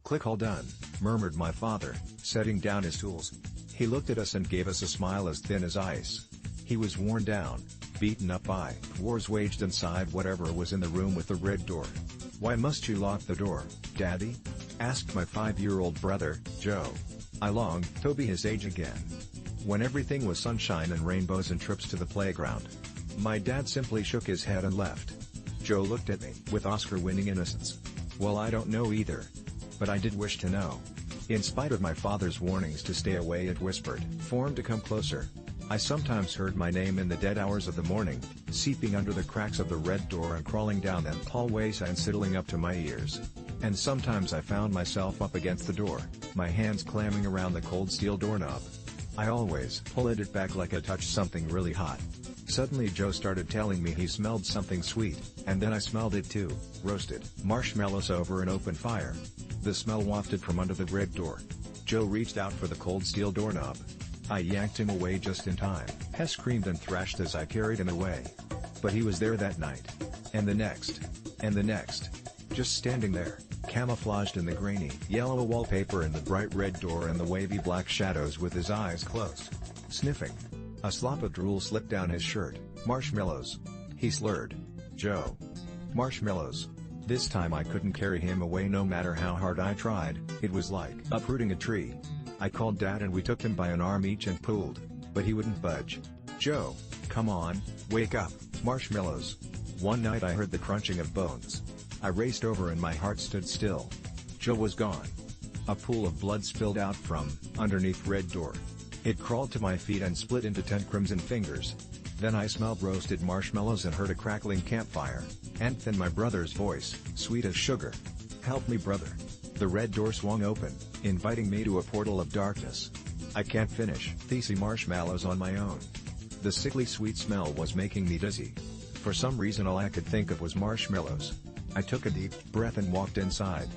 "Click, all done," murmured my father, setting down his tools. He looked at us and gave us a smile as thin as ice. He was worn down, beaten up by wars waged inside whatever was in the room with the red door. "Why must you lock the door, Daddy?" asked my 5-year-old brother, Joe. I longed to be his age again. When everything was sunshine and rainbows and trips to the playground. My dad simply shook his head and left. Joe looked at me with Oscar-winning innocence. "Well, I don't know either. But I did wish to know." In spite of my father's warnings to stay away, it whispered for him to come closer. I sometimes heard my name in the dead hours of the morning, seeping under the cracks of the red door and crawling down them hallways and sidling up to my ears. And sometimes I found myself up against the door, my hands clamming around the cold steel doorknob. I always pulled it back like I touched something really hot. Suddenly Joe started telling me he smelled something sweet, and then I smelled it too, roasted marshmallows over an open fire. The smell wafted from under the red door. Joe reached out for the cold steel doorknob. I yanked him away just in time. He screamed and thrashed as I carried him away. But he was there that night. And the next. And the next. Just standing there, camouflaged in the grainy yellow wallpaper and the bright red door and the wavy black shadows with his eyes closed. Sniffing. A slop of drool slipped down his shirt. "Marshmallows," he slurred. "Joe. Marshmallows." This time I couldn't carry him away no matter how hard I tried. It was like uprooting a tree. I called Dad and we took him by an arm each and pulled, but he wouldn't budge. "Joe, come on, wake up, marshmallows." One night I heard the crunching of bones. I raced over and my heart stood still. Joe was gone. A pool of blood spilled out from underneath red door. It crawled to my feet and split into 10 crimson fingers. Then I smelled roasted marshmallows and heard a crackling campfire, and then my brother's voice, sweet as sugar. "Help me, brother." The red door swung open, inviting me to a portal of darkness. I can't finish these marshmallows on my own. The sickly sweet smell was making me dizzy. For some reason all I could think of was marshmallows. I took a deep breath and walked inside.